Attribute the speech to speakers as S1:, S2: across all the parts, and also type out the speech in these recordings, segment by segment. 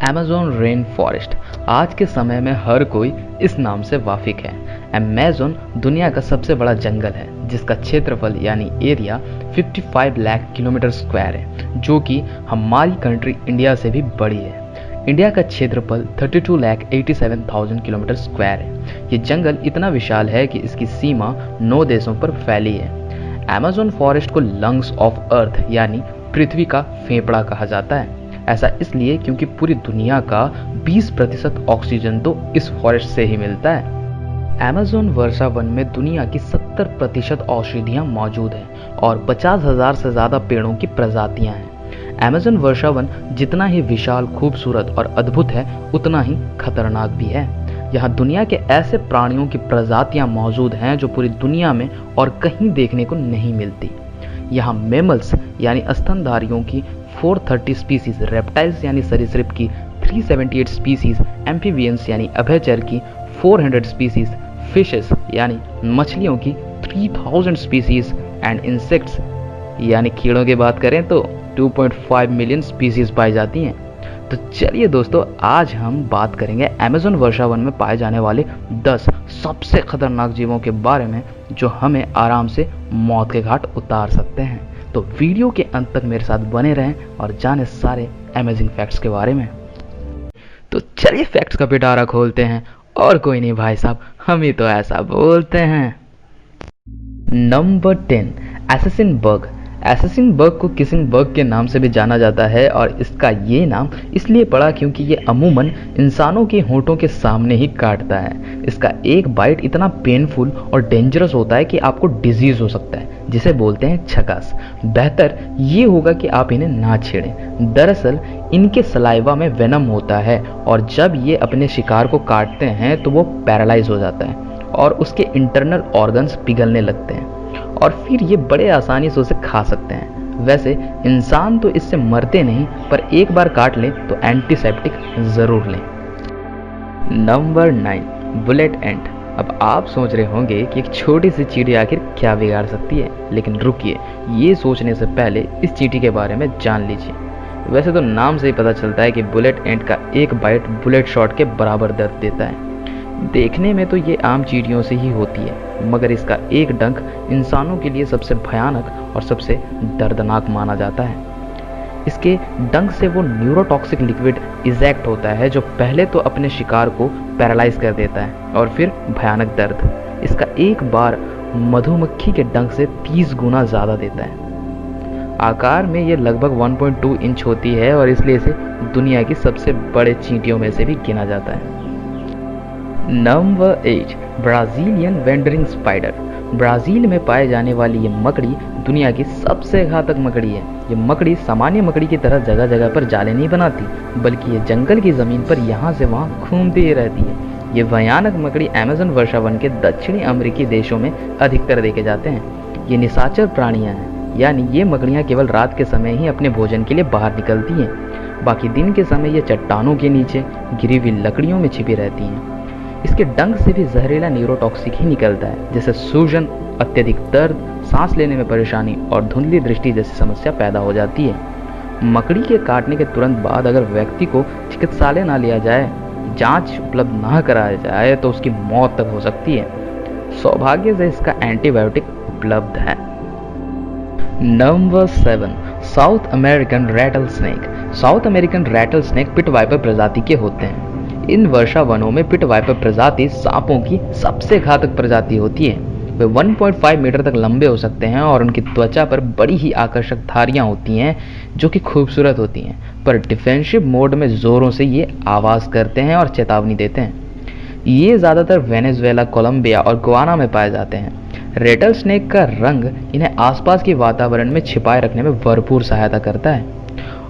S1: Amazon rain forest आज के समय में हर कोई इस नाम से वाकिफ है। अमेज़न दुनिया का सबसे बड़ा जंगल है जिसका क्षेत्रफल यानी एरिया 55 लाख किलोमीटर स्क्वायर है, जो कि हमारी कंट्री इंडिया से भी बड़ी है। इंडिया का क्षेत्रफल 32,87,000 किलोमीटर स्क्वायर है। ये जंगल इतना विशाल है कि इसकी सीमा 9 देशों पर फैली है। अमेज़न फॉरेस्ट को लंग्स ऑफ अर्थ यानी पृथ्वी का फेफड़ा कहा जाता है। ऐसा इसलिए क्योंकि पूरी दुनिया का 20% ऑक्सीजन तो इस फॉरेस्ट से ही मिलता है। अमेज़न वर्षा वन में दुनिया की 70% औषधियाँ मौजूद हैं और 50,000 से ज़्यादा पेड़ों की प्रजातियाँ हैं। अमेज़न वर्षा वन जितना ही विशाल, खूबसूरत और अद्भुत है, उतना ही खतरनाक भी है। यहाँ दुनिया के ऐसे प्राणियों की प्रजातियाँ मौजूद हैं जो पूरी दुनिया में और कहीं देखने को नहीं मिलती। यहाँ मेमल्स यानी स्तनधारियों की 430 स्पीसीज, रेप्टाइल्स यानी सरीसृप की 378 स्पीसीज, एम्फीबियंस यानी अभयचर की 400 स्पीसीज, फिशेस यानी मछलियों की 3000 स्पीसीज एंड इंसेक्ट्स यानी कीड़ों की बात करें तो 2.5 मिलियन स्पीसीज पाई जाती हैं। तो चलिए दोस्तों, आज हम बात करेंगे अमेज़न वर्षा वन में पाए जाने वाले 10 सबसे खतरनाक जीवों के बारे में जो हमें आराम से मौत के घाट उतार सकते हैं। तो वीडियो के अंत तक मेरे साथ बने रहें और जाने सारे अमेजिंग फैक्ट्स के बारे में। तो चलिए फैक्ट्स का पिटारा खोलते हैं। और कोई नहीं भाई साहब, हम ही तो ऐसा बोलते हैं। Number 10, assassin bug. Assassin bug को किसिंग बग के नाम से भी जाना जाता है और इसका ये नाम इसलिए पड़ा क्योंकि ये अमूमन इंसानों के होंठों के सामने ही काटता है। इसका एक बाइट इतना पेनफुल और डेंजरस होता है कि आपको डिजीज हो सकता है, जिसे बोलते हैं छकास। बेहतर ये होगा कि आप इन्हें ना छेड़ें। दरअसल इनके सलाइवा में वेनम होता है और जब ये अपने शिकार को काटते हैं तो वो पैरालाइज हो जाता है और उसके इंटरनल ऑर्गन्स पिघलने लगते हैं और फिर ये बड़े आसानी से उसे खा सकते हैं। वैसे इंसान तो इससे मरते नहीं, पर एक बार काट लें तो एंटीसेप्टिक ज़रूर लें। नंबर 9, बुलेट एंट। अब आप सोच रहे होंगे कि एक छोटी सी चींटी आखिर क्या बिगाड़ सकती है, लेकिन रुकिए, ये सोचने से पहले इस चींटी के बारे में जान लीजिए। वैसे तो नाम से ही पता चलता है कि बुलेट एंट का एक बाइट बुलेट शॉट के बराबर दर्द देता है। देखने में तो ये आम चींटियों से ही होती है, मगर इसका एक डंक इंसानों के लिए सबसे भयानक और सबसे दर्दनाक माना जाता है। इसके डंक से वो न्यूरोटॉक्सिक लिक्विड इजेक्ट होता है जो पहले तो अपने शिकार को पैरालाइज कर देता है और फिर भयानक दर्द। इसका एक बार मधुमक्खी के डंक से 30 गुना ज़्यादा देता है। आकार में ये लगभग 1.2 इंच होती है और इसलिए इसे दुनिया की सबसे बड़े चींटियों में से भी गिना जाता है। Number 8, Brazilian wandering spider. Brazil में पाए जाने वाली ये मकड़ी दुनिया की सबसे घातक मकड़ी है। ये मकड़ी सामान्य मकड़ी की तरह जगह जगह पर जाले नहीं बनाती, बल्कि ये जंगल की ज़मीन पर यहाँ से वहाँ घूमती ही रहती है। ये भयानक मकड़ी अमेज़न वर्षा वन के दक्षिणी अमेरिकी देशों में अधिकतर देखे जाते हैं। ये निशाचर प्राणियाँ हैं, यानी ये मकड़ियाँ केवल रात के समय ही अपने भोजन के लिए बाहर निकलती हैं। बाकी दिन के समय ये चट्टानों के नीचे गिरी हुई लकड़ियों में छिपी रहती हैं। इसके डंक से भी जहरीला न्यूरोटॉक्सिक ही निकलता है, जिससे सूजन, अत्यधिक दर्द, सांस लेने में परेशानी और धुंधली दृष्टि जैसी समस्या पैदा हो जाती है। मकड़ी के काटने के तुरंत बाद अगर व्यक्ति को चिकित्सालय ना लिया जाए, जांच उपलब्ध ना कराया जाए तो उसकी मौत तक हो सकती है। सौभाग्य से इसका एंटीबायोटिक उपलब्ध है। Number 7, South American rattlesnake. South American rattlesnake pit viper प्रजाति के होते हैं। इन वर्षा वनों में पिट वाइपर प्रजाति सांपों की सबसे घातक प्रजाति होती है। वे 1.5 मीटर तक लंबे हो सकते हैं और उनकी त्वचा पर बड़ी ही आकर्षक धारियां होती हैं जो कि खूबसूरत होती हैं, पर डिफेंसिव मोड में ज़ोरों से ये आवाज़ करते हैं और चेतावनी देते हैं। ये ज़्यादातर वेनेजुएला, कोलंबिया और गुआना में पाए जाते हैं। रेटल स्नेक का रंग इन्हें आसपास के वातावरण में छिपाए रखने में भरपूर सहायता करता है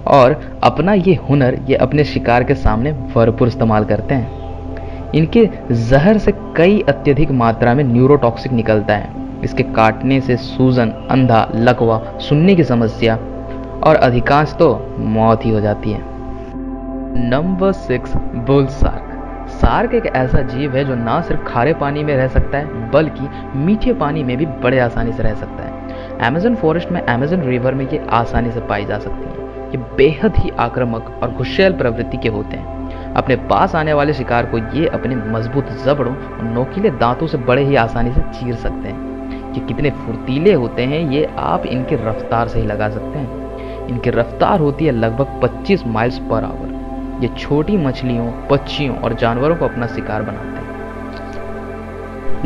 S1: और अपना ये हुनर ये अपने शिकार के सामने भरपूर इस्तेमाल करते हैं। इनके जहर से कई अत्यधिक मात्रा में न्यूरोटॉक्सिक निकलता है। इसके काटने से सूजन, अंधा, लकवा, सुनने की समस्या और अधिकांश तो मौत ही हो जाती है। Number 6, bull shark. शार्क एक ऐसा जीव है जो ना सिर्फ खारे पानी में रह सकता है, बल्कि मीठे पानी में भी बड़े आसानी से रह सकता है। अमेज़न फॉरेस्ट में अमेज़न रिवर में ये आसानी से पाई जा सकती है। ये बेहद ही आक्रामक और गुस्सैल प्रवृत्ति के होते हैं। अपने पास आने वाले शिकार को ये अपने मजबूत जबड़ों और नोकीले दांतों से बड़े ही आसानी से चीर सकते हैं। ये कितने फुर्तीले होते हैं ये आप इनकी रफ्तार से ही लगा सकते हैं। इनकी रफ्तार होती है लगभग 25 माइल्स पर आवर। ये छोटी मछलियों, पक्षियों और जानवरों को अपना शिकार बनाते हैं।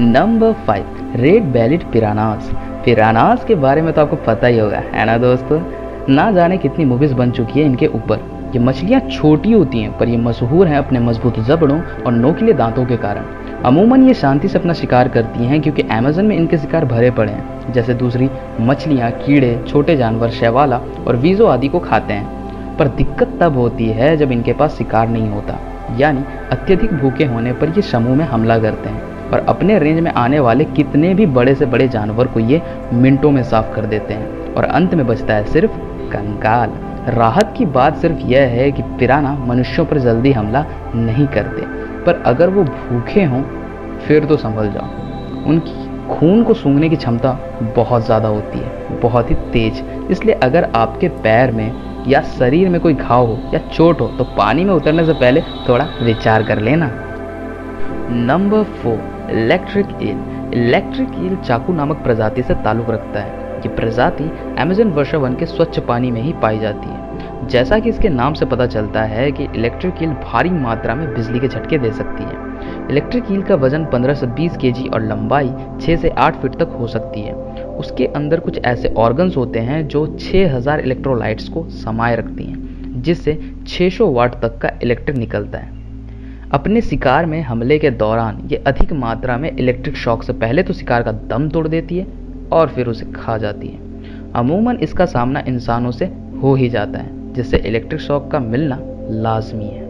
S1: Number 5, red bellied piranhas. Piranhas के बारे में तो आपको पता ही होगा, है ना दोस्तों? ना जाने कितनी मूवीज बन चुकी है इनके ऊपर। ये मछलियाँ छोटी होती हैं पर ये मशहूर हैं अपने मजबूत जबड़ों और नोकीले दांतों के कारण। अमूमन ये शांति से अपना शिकार करती हैं क्योंकि अमेज़न में इनके शिकार भरे पड़े हैं। जैसे दूसरी मछलियाँ, कीड़े, छोटे जानवर, शैवाला और वीज़ो आदि को खाते हैं। पर दिक्कत तब होती है जब इनके पास शिकार नहीं होता, यानी अत्यधिक भूखे होने पर ये समूह में हमला करते हैं और अपने रेंज में आने वाले कितने भी बड़े से बड़े जानवर को ये मिनटों में साफ कर देते हैं और अंत में बचता है सिर्फ कंकाल। राहत की बात सिर्फ यह है कि पिराना मनुष्यों पर जल्दी हमला नहीं करते, पर अगर वो भूखे हों फिर तो संभल जाओ। उनकी खून को सूंघने की क्षमता बहुत ज़्यादा होती है, बहुत ही तेज। इसलिए अगर आपके पैर में या शरीर में कोई घाव हो या चोट हो तो पानी में उतरने से पहले थोड़ा विचार कर लेना। Number 4, electric eel. Electric eel चाकू नामक प्रजाति से ताल्लुक रखता है। ये प्रजाति अमेज़न वर्षा वन के स्वच्छ पानी में ही पाई जाती है। जैसा कि इसके नाम से पता चलता है कि इलेक्ट्रिक ईल भारी मात्रा में बिजली के झटके दे सकती है। इलेक्ट्रिक ईल का वजन 15 से 20 केजी और लंबाई 6 से 8 फीट तक हो सकती है। उसके अंदर कुछ ऐसे ऑर्गन्स होते हैं जो 6000 इलेक्ट्रोलाइट्स को समाये रखती हैं, जिससे 600 वाट तक का इलेक्ट्रिक निकलता है। अपने शिकार में हमले के दौरान ये अधिक मात्रा में इलेक्ट्रिक शॉक से पहले तो शिकार का दम तोड़ देती है और फिर उसे खा जाती है। अमूमन इसका सामना इंसानों से हो ही जाता है, जिससे इलेक्ट्रिक शॉक का मिलना लाजमी है।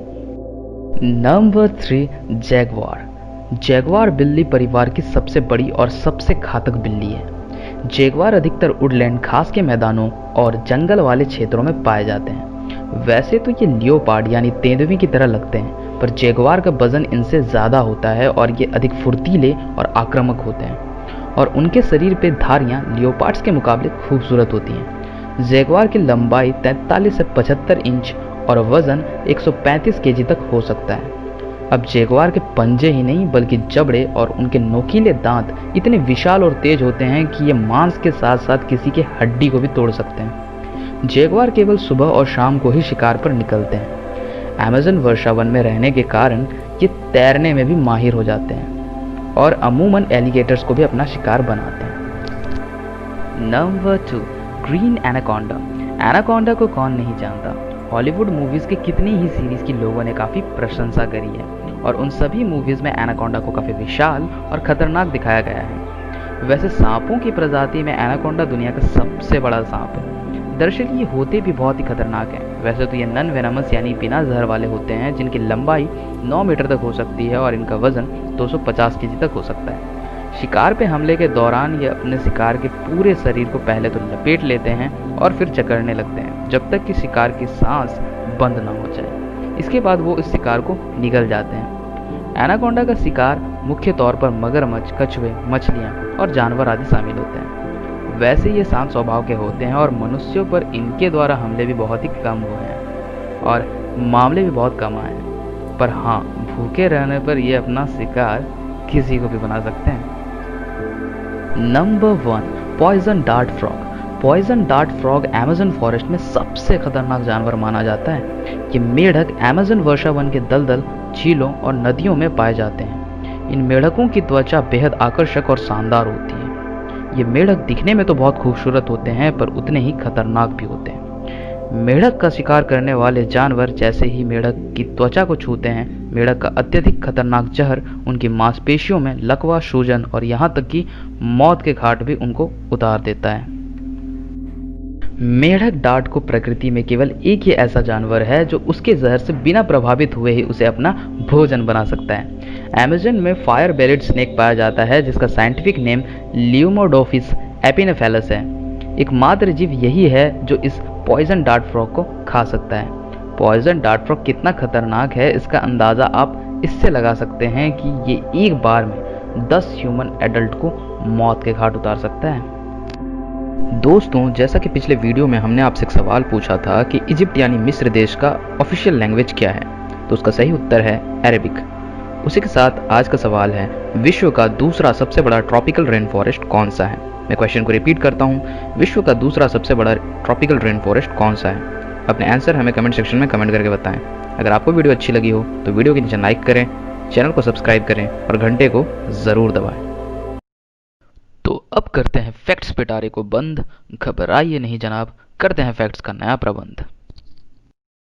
S1: Number 3, Jaguar. जैगवार बिल्ली परिवार की सबसे बड़ी और सबसे घातक बिल्ली है। जैगवार अधिकतर वुडलैंड घास के मैदानों और जंगल वाले क्षेत्रों में पाए जाते हैं। वैसे तो ये लियोपार्ड यानी तेंदुए की तरह लगते हैं, पर जैगवार का वजन इनसे ज़्यादा होता है और ये अधिक फुर्तीले और आक्रामक होते हैं और उनके शरीर पे धारियाँ लियोपार्ड्स के मुकाबले खूबसूरत होती हैं। जैगवार की लंबाई 43 से 75 इंच और वजन 135 केजी तक हो सकता है। अब जैगवार के पंजे ही नहीं बल्कि जबड़े और उनके नोकीले दांत इतने विशाल और तेज होते हैं कि ये मांस के साथ साथ किसी के हड्डी को भी तोड़ सकते हैं। जैगवार केवल सुबह और शाम को ही शिकार पर निकलते हैं। अमेज़न वर्षा वन में रहने के कारण ये तैरने में भी माहिर हो जाते हैं और अमूमन एलिगेटर्स को भी अपना शिकार बनाते हैं। Number 2, green anaconda. एनाकोंडा को कौन नहीं जानता। हॉलीवुड मूवीज़ के कितनी ही सीरीज़ की लोगों ने काफ़ी प्रशंसा करी है और उन सभी मूवीज़ में एनाकोंडा को काफ़ी विशाल और ख़तरनाक दिखाया गया है। वैसे सांपों की प्रजाति में एनाकोंडा दुनिया का सबसे बड़ा सांप है। दरअसल ये होते भी बहुत ही खतरनाक हैं। वैसे तो ये नॉन वेनमस यानी बिना जहर वाले होते हैं, जिनकी लंबाई 9 मीटर तक हो सकती है और इनका वजन 250 केजी तक हो सकता है। शिकार पे हमले के दौरान ये अपने शिकार के पूरे शरीर को पहले तो लपेट लेते हैं और फिर जकड़ने लगते हैं जब तक कि शिकार की सांस बंद ना हो जाए। इसके बाद वो इस शिकार को निगल जाते हैं। एनाकोंडा का शिकार मुख्य तौर पर मगरमच्छ, कछुए, मछलियाँ और जानवर आदि शामिल होते हैं। वैसे ये शांत स्वभाव के होते हैं और मनुष्यों पर इनके द्वारा हमले भी बहुत ही कम हुए हैं और मामले भी बहुत कम आए हैं। पर हाँ, भूखे रहने पर ये अपना शिकार किसी को भी बना सकते हैं। Number 1, poison dart frog. Poison dart frog Amazon forest में सबसे खतरनाक जानवर माना जाता है। ये मेढक अमेज़न वर्षा वन के दलदल, झीलों और नदियों में पाए जाते हैं। इन मेढकों की त्वचा बेहद आकर्षक और शानदार होती है। ये मेढक दिखने में तो बहुत खूबसूरत होते हैं पर उतने ही खतरनाक भी होते हैं। मेढक का शिकार करने वाले जानवर जैसे ही मेढक की त्वचा को छूते हैं, मेढक का अत्यधिक खतरनाक जहर उनकी मांसपेशियों में लकवा, सूजन और यहाँ तक कि मौत के घाट भी उनको उतार देता है। मेढक डार्ट को प्रकृति में केवल एक ही ऐसा जानवर है जो उसके जहर से बिना प्रभावित हुए ही उसे अपना भोजन बना सकता है। अमेज़न में फायर बेलिड स्नेक पाया जाता है जिसका साइंटिफिक नेम लियोमोडोफिस एपिनेफेलस है। एकमात्र जीव यही है जो इस पॉइजन डार्ट फ्रॉग को खा सकता है। पॉइजन डार्ट फ्रॉग कितना खतरनाक है इसका अंदाज़ा आप इससे लगा सकते हैं कि ये एक बार में 10 ह्यूमन एडल्ट को मौत के घाट उतार सकता है। दोस्तों, जैसा कि पिछले वीडियो में हमने आपसे एक सवाल पूछा था कि इजिप्ट यानी मिस्र देश का ऑफिशियल लैंग्वेज क्या है, तो उसका सही उत्तर है अरेबिक। उसी के साथ आज का सवाल है, विश्व का दूसरा सबसे बड़ा ट्रॉपिकल रेन फॉरेस्ट कौन सा है। मैं क्वेश्चन को रिपीट करता हूँ, विश्व का दूसरा सबसे बड़ा ट्रॉपिकल रेन फॉरेस्ट कौन सा है। अपने आंसर हमें कमेंट सेक्शन में कमेंट करके बताएं। अगर आपको वीडियो अच्छी लगी हो तो वीडियो के नीचे लाइक करें, चैनल को सब्सक्राइब करें और घंटे को ज़रूर दबाएं। तो अब करते हैं फैक्ट्स पिटारे को बंद। घबराइए नहीं जनाब, करते हैं फैक्ट्स का नया प्रबंध।